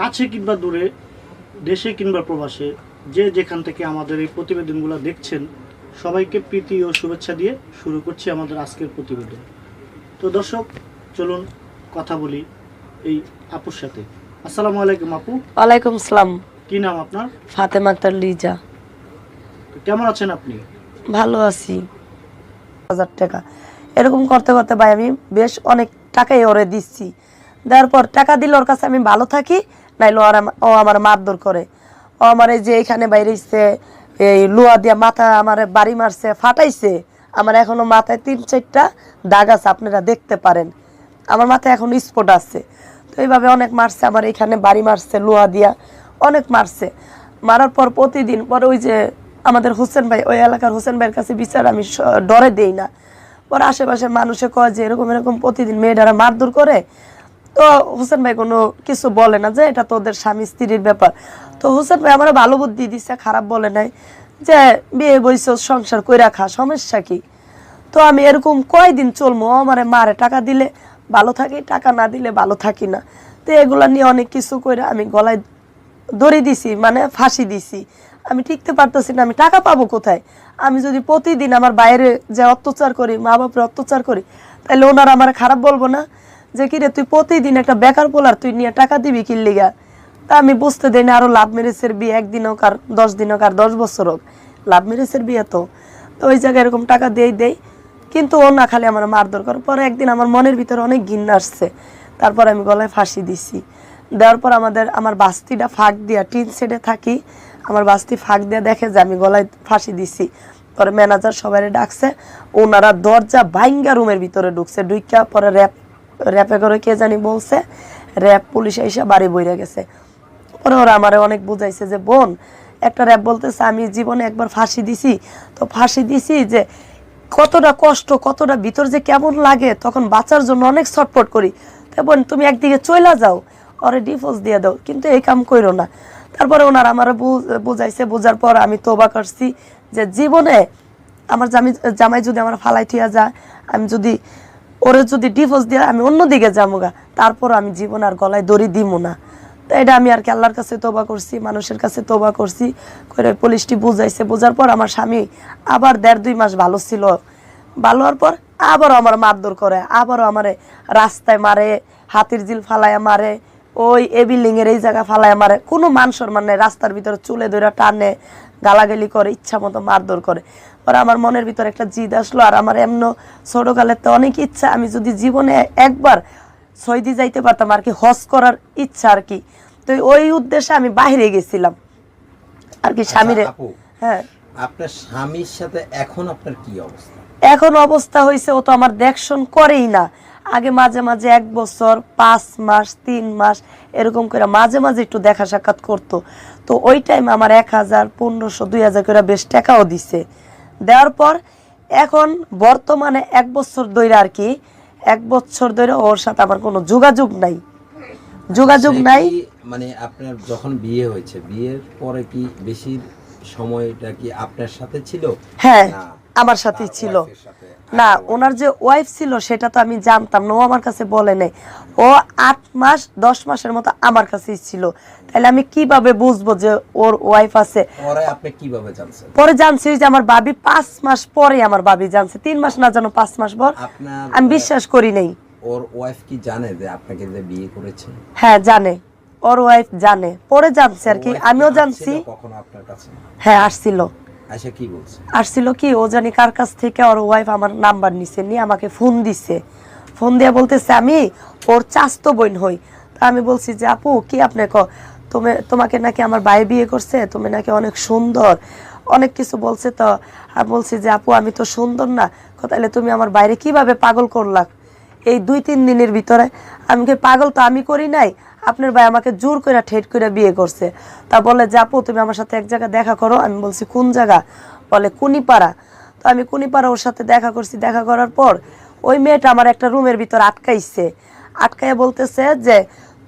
কাছে কিংবা দূরে, দেশে কিংবা প্রবাসে, যে যেখান থেকে আমাদের এই প্রতিবেদনগুলো দেখছেন, সবাইকে প্রীতি ও শুভেচ্ছা দিয়ে শুরু করছি আমাদের আজকের প্রতিবেদন। তো দর্শক, চলুন কথা বলি এই আপুর সাথে। আসসালামু আলাইকুম আপু। ওয়ালাইকুম আসসালাম। কি নাম আপনার? ফাতেমা আক্তার লিজা। তো কেমন আছেন আপনি? ভালো আছি। 1000 টাকা এরকম করতে করতে ভাই আমি বেশ অনেক টাকাই ওরে দিচ্ছি। দেওয়ার পর টাকা দিলে ওর কাছে আমি ভালো থাকি, নাইলে ও আমার মারধর করে। ও আমার এই যে এখানে বাইরে এসছে, এই লোহা দিয়া মাথা আমার বাড়ি মারছে, ফাটাইছে। আমার এখনো মাথায় 3-4টা দাগ আছে, আপনারা দেখতে পারেন। আমার মাথায় এখন স্পট আছে। তো এইভাবে অনেক মারছে, আমার এখানে বাড়ি মারছে লোহা দিয়া, অনেক মারছে। মারার পর প্রতিদিন পরে ওই যে আমাদের হোসেন ভাই, ওই এলাকার হোসেন ভাইয়ের কাছে বিচার আমি ডরে দেই না। পরে আশেপাশে মানুষে কয় যে এরকম এরকম প্রতিদিন মেয়েটারা মারধর করে। তো হোসেন ভাই কোনো কিছু বলে না, যে এটা তোদের স্বামী স্ত্রীর ব্যাপার। তো হোসেন ভাই আমার ভালো বুদ্ধি দিচ্ছে, খারাপ বলে নাই, যে বিয়ে বইস সংসার কইরা খা, সমস্যা কি। তো আমি এরকম কয়দিন চলবো, আমারে মারে টাকা দিলে ভালো থাকি, টাকা না দিলে ভালো থাকি না। তো এগুলা নিয়ে অনেক কিছু করে আমি গলায় দড়ি দিছি, মানে ফাঁসি দিছি। আমি টিকতে পারতেছি না, আমি টাকা পাবো কোথায়? আমি যদি প্রতিদিন আমার বাইরে যে অত্যাচার করি, মা বাপরে অত্যাচার করি, তাহলে ওনারা আমার খারাপ বলবো না, যে কিরে তুই প্রতিদিন একটা বেকার পোলার তুই নিয়ে টাকা দিবি কি লিগা? তা আমি বুঝতে দেই না। আরো লাভ ম্যারেজের বিয়ে, 1 দিন হোক আর 10 দিন হোক আর 10 বছর হোক, লাভ ম্যারেজের বিয়ে তো ওই জায়গায় এরকম টাকা দেই। কিন্তু ও না, খালি আমার মারধর করে। পরে একদিন আমার মনের ভিতরে অনেক ঘৃণা আসছে, তারপর আমি গলায় ফাঁসি দিছি। দেওয়ার পর আমার বাস্তিটা ফাঁক দিয়া, টিন সেটে থাকি, আমার বাস্তি ফাঁক দিয়া দেখে যে আমি গলায় ফাঁসি দিছি। পরে ম্যানেজার সবাই ডাকছে, ওনারা দরজা ভাঙ্গা রুমের ভিতরে ঢুকছে। ঢুকা পরে র্যাপে করে কে জানি বলছে, র্যাব পুলিশ এসে বাড়ি বইরা গেছে। পরে ওরা আমারে অনেক বুঝাইছে যে বোন, একটা র্যাব বলতেছে আমি জীবনে একবার ফাঁসি দিছি, তো ফাঁসি দিছি যে কতটা কষ্ট, কতটা ভিতর যে কেমন লাগে, তখন বাঁচার জন্য অনেক ছটফট করি। তাই বোন তুমি একদিকে চইলা যাও, ওরে ডিভোর্স দিয়ে দাও, কিন্তু এই কাম কইরো না। তারপরে ওনারা আমার বুঝাইছে। বোঝার পর আমি তওবা করছি যে জীবনে আমার জামাই যদি আমার ফালাই থিয়া যায়, আমি যদি ওরে যদি ডিভোর্স দিয়ে আমি অন্যদিকে যাবো গা, তারপর আমি জীবন আর গলায় দড়ি দিব না। তো এটা আমি আর কি আল্লাহর কাছে তওবা করছি, মানুষের কাছে তওবা করছি করে। পুলিশটি বুঝাইছে। বোঝার পর আমার স্বামী আবার 1.5-2 মাস ভালো ছিল। ভালো হওয়ার পর আবারও আমার মারধর করে, আবারও আমারে রাস্তায় মারে, হাতির ঝিল ফালাইয়া মারে, ওই বিল্ডিং এর এই জায়গা ফালাইয়া মারে। কোনো মান সম্মান নেই, রাস্তার ভিতরে চুলে ধরে টানে, গালাগালি করে, ইচ্ছা মতো মারধর করে। পরে আমার মনের ভিতরে একটা জিদ আসলো, আর আমার এমন ছোটকালের তো অনেক ইচ্ছা, আমি যদি জীবনে একবার সৌদি যাইতে পারতাম আর কি, হজ করার ইচ্ছা আর কি। তো ওই উদ্দেশ্যে আমি বাইরে গেছিলাম আর কি স্বামীরে। হ্যাঁ, আপনার স্বামীর সাথে এখন আপনার কি অবস্থা? এখন অবস্থা হয়েছে, ও তো আমার দেখশন করেই না। আগে মাঝে মাঝে 1 বছর 5 মাস 3 মাস এরকম করে মাঝে মাঝে একটু দেখা সাক্ষাৎ করতো। তো ওই টাইমে আমার 1000, 1500, 2000 করে বেশ টাকাও দিছে। দেওয়ার পর এখন বর্তমানে 1 বছর ধরে আর কি, 1 বছর ধরে ওর সাথে আমার কোনো যোগাযোগ নাই। মানে আপনার যখন বিয়ে হয়েছে, বিয়ের পরে কি বেশি সময়টা কি আপনার সাথে ছিল? হ্যাঁ, আমার সাথেই ছিল। না, ওনার যে ওয়াইফ ছিল সেটা তো আমি জানতাম না, ও আমার কাছে বলে নাই। ও 8 মাস 10 মাসের মতো আমার কাছেই ছিল। তাহলে আমি কিভাবে বুঝবো যে ওর ওয়াইফ আছে? পরে আপনি কিভাবে জানছেন? পরে জানছি যে আমার ভাবি 5 মাস পরে আমার ভাবি জানছে, 3 মাস না জানো 5 মাস পর। আমি বিশ্বাস করি নাই। ওর ওয়াইফ কি জানে যে আপনাকে যে বিয়ে করেছে? হ্যাঁ জানে, ওর ওয়াইফ জানে, পরে জানছে আর কি, আমিও জানছি। কখনো আপনার কাছে? হ্যাঁ আসছিল। আচ্ছা, কি বলছে? আসছিল কি, ও জানি কার কাছ থেকে ওর ওয়াইফ আমার নাম্বার নিছে, নিয়ে আমাকে ফোন দিছে। ফোন দিয়ে বলতেছে আমি ওর চাস্তো বোন হই। তা আমি বলছি যে আপু কি আপনি তোমাকে নাকি আমার ভাই বিয়ে করছে, তুমি নাকি অনেক সুন্দর, অনেক কিছু বলছে। তো আমি বলছি যে আপু আমি তো সুন্দর না। তাহলে তুমি আমার বাইরে কিভাবে পাগল করলা এই 2-3 দিনের ভিতরে? আমি কি পাগল তো আমি করি নাই, আপনার ভাই আমাকে জোর করে ঠেট করে বিয়ে করছে। তা বলে যে আপু তুমি আমার সাথে এক জায়গায় দেখা করো। আমি বলছি কোন জায়গা? বলে কুনিপাড়া। তো আমি কুনিপাড়া ওর সাথে দেখা করছি। দেখা করার পর ওই মেয়েটা আমার একটা রুমের ভিতর আটকাইছে। আটকাইয়া বলতেছে যে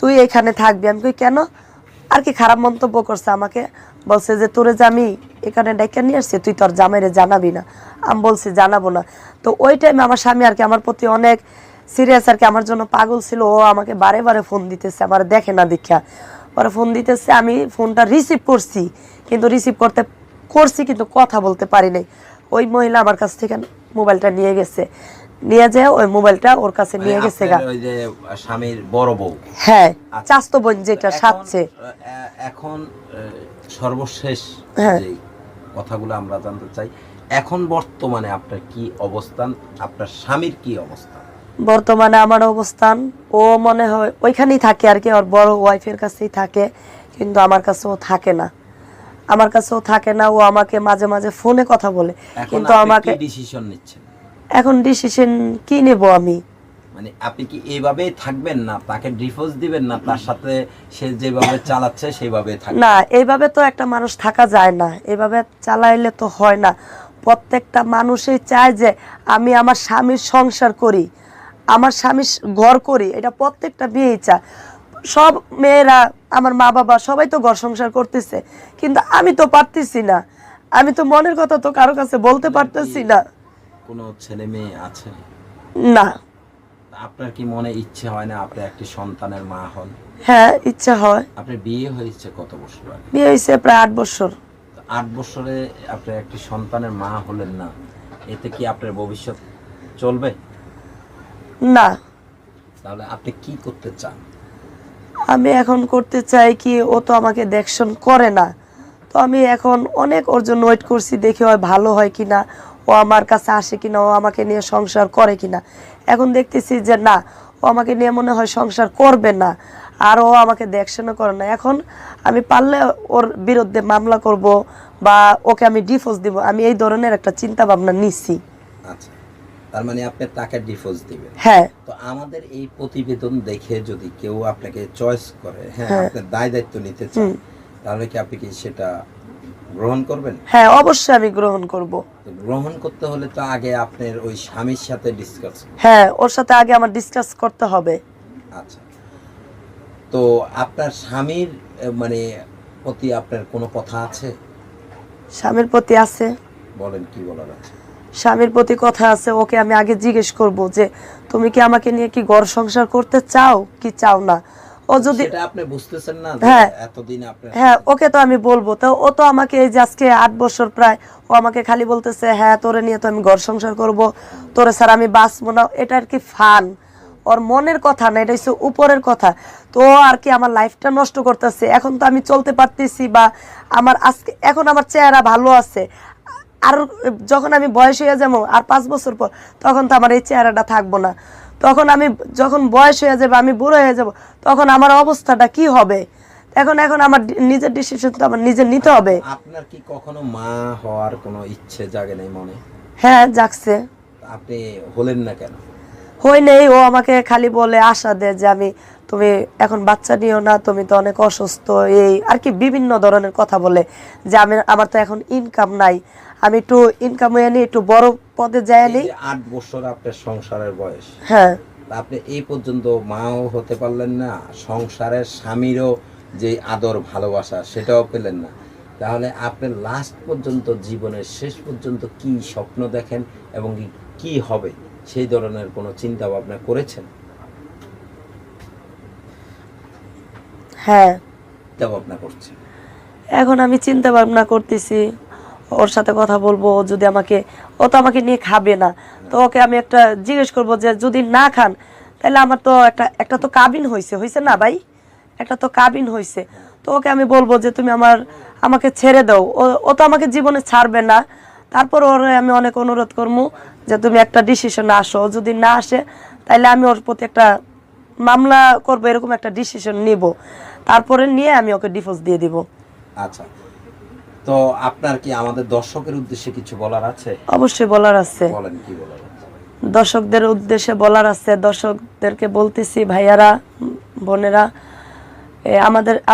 তুই এখানে থাকবি। আমি কই কেন? আর কি খারাপ মন্তব্য করছে আমাকে। বলছে যে তোরে যে আমি এখানে ডাইকা নিয়ে আসছি, তুই তোর জামাইরে জানাবি না। আমি বলছি জানাবো না। তো ওই টাইমে আমার স্বামী আর কি আমার প্রতি অনেক সিরিয়াস আর কি, আমার জন্য পাগল ছিল। ও আমাকে বারে বারে ফোন দিতেছে, আমার দেখে না দেখা। পরে ফোন দিতেছে, আমি ফোনটা রিসিভ করছি, কিন্তু কিন্তু কথা বলতে পারি নাই। ওই মহিলা আমার কাছ থেকে মোবাইলটা নিয়ে গেছে, নিয়ে যায় ওই মোবাইলটা ওর কাছে নিয়ে গেছে গা। ওই যে স্বামীর বড় বউ, হ্যাঁ, আচ্ছা। চাস্তো বোন যেটা এখন- সাথে। এখন সর্বশেষ হ্যাঁ। যে কথাগুলো আমরা জানতে চাই, এখন বর্তমানে আপনার কি অবস্থান, আপনার স্বামীর কি অবস্থান? বর্তমানে আমার অবস্থান, ও মনে হয় ওইখানেই থাকে আর কি, ওর বড় ওয়াইফের কাছেই থাকে, কিন্তু আমার কাছেও থাকে না। আমার কাছেও থাকে না, ও আমাকে মাঝে মাঝে ফোনে কথা বলে, এখন কিন্তু আপনি আমাকে কি ডিসিশন নিচ্ছেন? এখন ডিসিশন কি নেব আমি? মানে আপনি কি এইভাবেই থাকবেন, না তাকে ডিভোর্স দিবেন, না তার সাথে সে যেভাবে চালাচ্ছে সেইভাবে থাকবেন? না, এইভাবে তো একটা মানুষ থাকা যায় না, এভাবে চালাইলে তো হয় না। প্রত্যেকটা মানুষই চায় যে আমি আমার স্বামীর সংসার করি, আমার স্বামীর ঘর করি, এটা প্রত্যেকটা মেয়েই চায়। সব মেয়েরা, আমার মা বাবা সবাই তো ঘর সংসার করতেছে, কিন্তু আমি তো পারতেছি না। আমি তো মনের কথা তো কারো কাছে বলতে পারতেছি না। কোনো ছেলে মেয়ে আছে? না। আপনার কি মনে ইচ্ছে হয় না আপনি একটি সন্তানের মা হন? হ্যাঁ, ইচ্ছা হয়। আপনার বিয়ে হয়েছে কত বছর আগে? বিয়ে হয়েছে প্রায় 8 বছর। 8 বছরে আপনি একটি সন্তানের মা হলেন না, এতে কি আপনার ভবিষ্যৎ চলবে? না, তাহলে আপনি কি করতে চান? আমি এখন করতে চাই কি, ও তো আমাকে দেখশন করে না, তো আমি এখন অনেক ওর জন্য ওয়েট করছি, দেখি হয় ভালো হয় কিনা, ও আমার কাছে আসে কিনা, ও আমাকে নিয়ে সংসার করে কিনা। এখন দেখতেছি যে না, ও আমাকে নিয়ে মনে হয় সংসার করবে না, আর ও আমাকে দেখশনও করে না। এখন আমি পারলে ওর বিরুদ্ধে মামলা করব, বা ওকে আমি ডিভোর্স দিব, আমি এই ধরনের একটা চিন্তা ভাবনা নিচ্ছি। আচ্ছা, তার মানে আপনি তাকে ডিভোর্স দিবেন? হ্যাঁ। তো আমাদের এই প্রতিবেদন দেখে যদি কেউ আপনাকে চয়েস করে, হ্যাঁ, হ্যাঁ। আপনার দায় দায়িত্ব নিতে চান, তাহলে কি আপনি কি সেটা গ্রহণ করবেন? হ্যাঁ, অবশ্যই আমি গ্রহণ করব। তো গ্রহণ করতে হলে তো আগে আপনার ওই স্বামীর সাথে ডিসকাস। হ্যাঁ, ওর সাথে আগে আমার ডিসকাস করতে হবে। আচ্ছা, তো আপনার স্বামীর মানে প্রতি আপনার কোনো কথা আছে? স্বামীর প্রতি আছে। বলেন, কি বলার আছে? স্বামীর প্রতি কথা আছে, ওকে আমি আগে জিজ্ঞেস করব যে তুমি কি আমাকে নিয়ে কি ঘর সংসার করতে চাও কি চাও না। ও যদি সেটা আপনি বুঝতেছেন না যে হ্যাঁ। এতদিন আপনার, হ্যাঁ, ওকে তো আমি বলবো। তো ও তো আমাকে এই যে আজকে 8 বছর প্রায়, ও আমাকে খালি বলতেছে হ্যাঁ তোরে নিয়ে তো আমি ঘর সংসার করব, তোরে স্যার আমি বাঁচবো না। এটা আর কি ফান, ওর মনের কথা না, এটা হচ্ছে উপরের কথা। তো ও আর কি আমার লাইফটা নষ্ট করতেছে। এখন তো আমি চলতে পারতেছি, বা আমার আজকে এখন আমার চেহারা ভালো আছে, আর যখন আমি বয়স হয়ে যাবো আর 5 বছর পর, তখন তো আমার এই চেহারাটা থাকবো না। তখন আমি যখন বয়স হয়ে যাবে, আমি বুড়ো হয়ে যাব, তখন আমার অবস্থাটা কি হবে? এখন আমার নিজের ডিসিশন তো আমার নিজের নিতে হবে। আপনার কি কখনো মা হওয়ার কোনো ইচ্ছে জাগে নাই মনে? হ্যাঁ, জাগছে। আপনি হলেন না কেন? হই নেই, ও আমাকে খালি বলে আশা দেয় যে তুমি এখন বাচ্চা নিও না, তুমি তো অনেক অসুস্থ, এই আর কি বিভিন্ন ধরনের কথা বলে যে আমার তো এখন ইনকাম নাই, আমি একটু ইনকাম হয়ে নিই, একটু বড় পদে যায় এই নিই। যে 8 বছর আপনার সংসারের বয়স, হ্যাঁ। তা আপনি এই পর্যন্ত মাও হতে পারলেন না, সংসারের স্বামীরও যে আদর ভালোবাসা সেটাও পেলেন না, তাহলে আপনি লাস্ট পর্যন্ত, জীবনের শেষ পর্যন্ত কি স্বপ্ন দেখেন এবং কি হবে সেই ধরনের কোনো চিন্তা ভাবনা করেছেন? হ্যাঁ, চিন্তা ভাবনা করছেন? এখন আমি চিন্তা ভাবনা করতেছি, ওর সাথে কথা বলবো। ও যদি ও তো আমাকে নিয়ে খাবে না, তো ওকে আমি একটা জিজ্ঞেস করবো যে যদি না খান, তাহলে আমার তো একটা তো কাবিন হয়েছে না ভাই, একটা তো কাবিন হয়েছে। তো ওকে আমি বলবো যে তুমি আমাকে ছেড়ে দাও। ও তো আমাকে জীবনে ছাড়বে না, তারপর ওরে আমি অনেক অনুরোধ করবো যে তুমি একটা ডিসিশনে আসো। ও যদি না আসে, তাহলে আমি ওর প্রতি একটা মামলা করবো, এরকম একটা ডিসিশন নিব, তারপরে নিয়ে আমি ওকে ডিভোর্স দিয়ে দিব। আচ্ছা, তো আপনার কি আমাদের দর্শকের উদ্দেশ্যে কিছু বলার আছে? অবশ্যই বলার আছে। বলেন, কি বলার আছে? দর্শকদের উদ্দেশ্যে বলার আছে, দর্শকদেরকে বলতেছি ভাইয়ারা বোনেরা,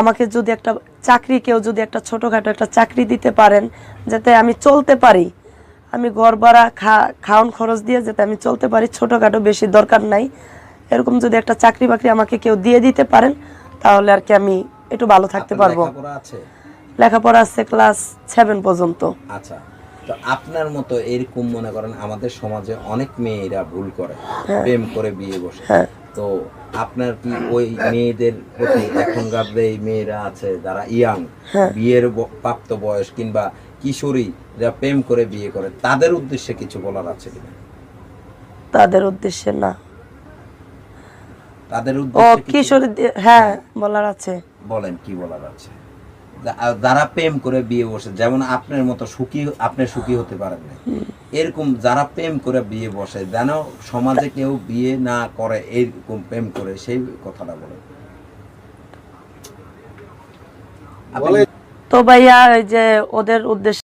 আমাকে যদি একটা চাকরি, কেউ যদি একটা ছোটোখাটো একটা চাকরি দিতে পারেন, যাতে আমি চলতে পারি, আমি ঘর ভাড়া খাওয়ান খরচ দিয়ে যাতে আমি চলতে পারি, ছোটোখাটো বেশি দরকার নাই, এরকম যদি একটা চাকরি বাকরি আমাকে কেউ দিয়ে দিতে পারেন, তাহলে আর কি আমি একটু ভালো থাকতে আপনার পারবো। লেখাপড়া আছে? লেখাপড়া আছে ক্লাস 7 পর্যন্ত। আচ্ছা, তো আপনার মতো এরকম মনে করেন আমাদের সমাজে অনেক মেয়েরা ভুল করে, প্রেম করে বিয়ে বসে, তো আপনার কি ওই মেয়েদের প্রতি এখনকার যে মেয়েরা আছে যারা ইয়াং, হ্যাঁ। বিয়ের প্রাপ্ত বয়স কিংবা কিশোরী যারা প্রেম করে বিয়ে করে, তাদের উদ্দেশ্যে কিছু বলার আছে কিনা? তাদের উদ্দেশ্যে না। তাদের ও উদ্দেশ্যে কিছু কিশোরী, হ্যাঁ বলার আছে। বলেন, কি বলার আছে? যারা প্রেম করে বিয়ে বসে, যেমন আপনার মতো সুখী, আপনি সুখী হতে পারেন না, এরকম যারা প্রেম করে বিয়ে বসে, যেন সমাজে কেউ বিয়ে না করে, এরকম প্রেম করে, সেই কথাটা বলেন। তো ভাইয়া, এই যে ওদের উদ্দেশ্যে